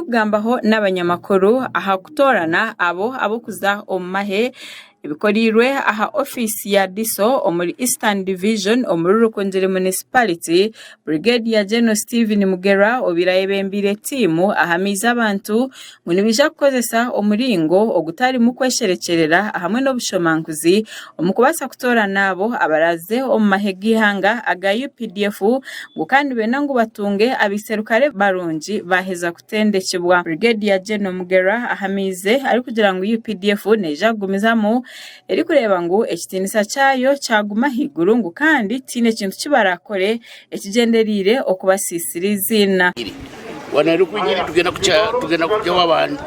kugambaho n'abanyamakuru aha kutorana abo kuza omumahe ibikorirwe aha ofisi ya DISO omuri Eastern Division omuri Rukungiri Municipality. Brigadier General Stephen Mugera obirayebembire timu ahamiza abantu munibija kukozesa omuringo ogutari mu kwesherekerera hamwe n'obushomankuzi omukubasa kutorana abo abaraze omumahe gihanga aga UPDF ngo kandi bena ngo batunge abiserukare barungi baheza kutendekebwa. Brigadier General Mugera ahamize ari kugira ngo UPDF neja gumizamo eri kureba ngo ekitinisa cyayo cyaguma higuru ngo kandi tine kintu kibarakore ekigenderire okubasisirizina wana rukunyiri tugenda kujya w'abantu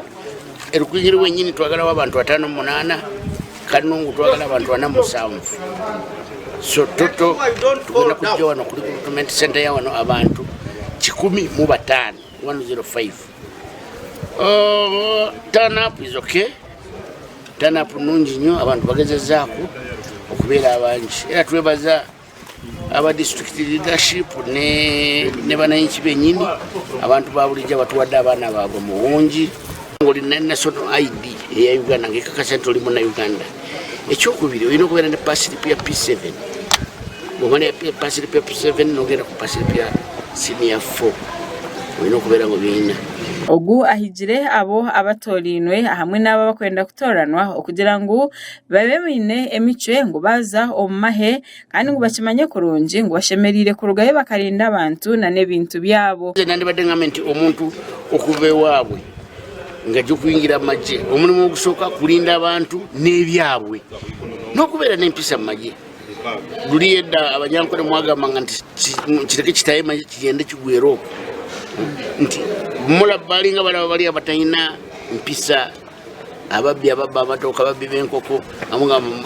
erukunyiri wenyine twagala w'abantu 5-8 kanungu twagala abantu 4-7 so toto tugenda kujya wano kuri recruitment center ya wano abantu 15 105 turn up is okay. Tana punungi nyo abantu bagezezaako okubera abanji era twebaza aba district leadership ne bananchi benyini abantu babulijja batuwadde abaana baabwe mu bungi ngoli national ID ya Uganda ngekakasa ntoli mu Uganda ekyokubiri oyina okubeera ne passport ya P7 ngomane ya passport ya P7 nogera ku passport ya senior 4 oyina okubeera ngo bina ogu ahigire abo abatolinwe hamwe n'aba bakwenda kutoranwa okugira ngo babe bine emicwe ngo baza omumahe kandi ngo bakimanye kurungi ngo bashemerire kurugaye bakarinda abantu na nebintu byabo. Nandi badengamente omuntu okuve waabwe ngaje kuyingira maje omulimu gusoka kulinda abantu nebyabwe nokubera n'empisa maje luliyedda abanyankole mwagamba nti kireke kitaye maje kigende kigwero nti mula balinga bali abatayina mpisa ababbi ababba amatoka ababbi benkoko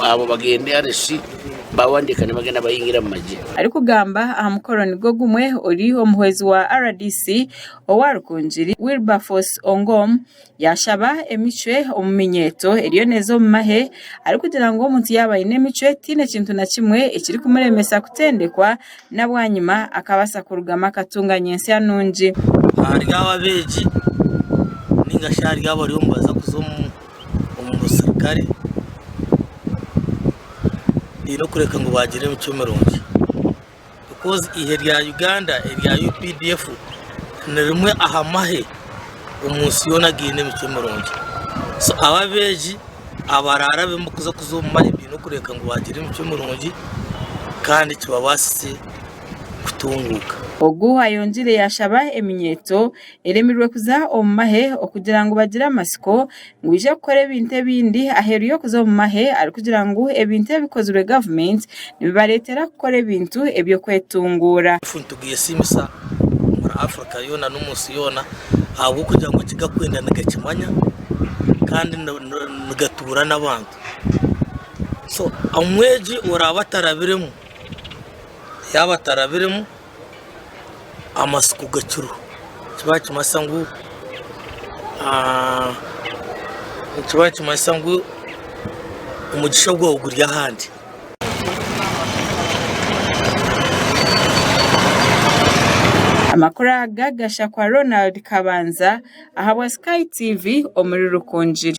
abo bagende aresi bawandika ne bagenda bayingira mu maje ari kugamba amukoroni go gumwe ori omuhwezi wa RDC owa Rukungiri Wilberforce Ongom yashaba emicwe omuminyeto eriyo nezo mumahe ari kugira ngo omuntu yabaye nemicwe tine kintu na kimwe ekiri kumuremesa kutendekwa nabwanyuma akabasa kurugama katunganye ensi yanungi hari ababeji ninga shari abari umbaza kuzomu umusirikare ino kureka ngo bagire mu cyumerungi because ihe rya Uganda rya UPDF nerimwe ahamahe umunsi yona gine mu cyumerungi so ababeji abarara be mukuza kuzoma ibintu kureka ngo bagire mu cyumerungi kandi kibabasise kutunguka. Ogu ayongire yashaba eminyeto eremirwe kuza omumahe okugira ngo bagira amasiko ngo ije gukora ebintu bindi aheru yo kuza omumahe ari kugira ngo ebintu bikozwe government nibaretera gukora ebintu ebyo kwetungura funtugiye simisa muri Africa yona n'umunsi yona ahubwo kugira ngo kigakwenda nagakimanya kandi nagatura n'abantu so amweji urabatarabiremo yabatarabiremo amasuku gacuru kiba kimasangu umugisha gwo ugurya handi amakuru agagasha kwa Ronald Kabanza ahabwa Sky TV omuri Rukungiri.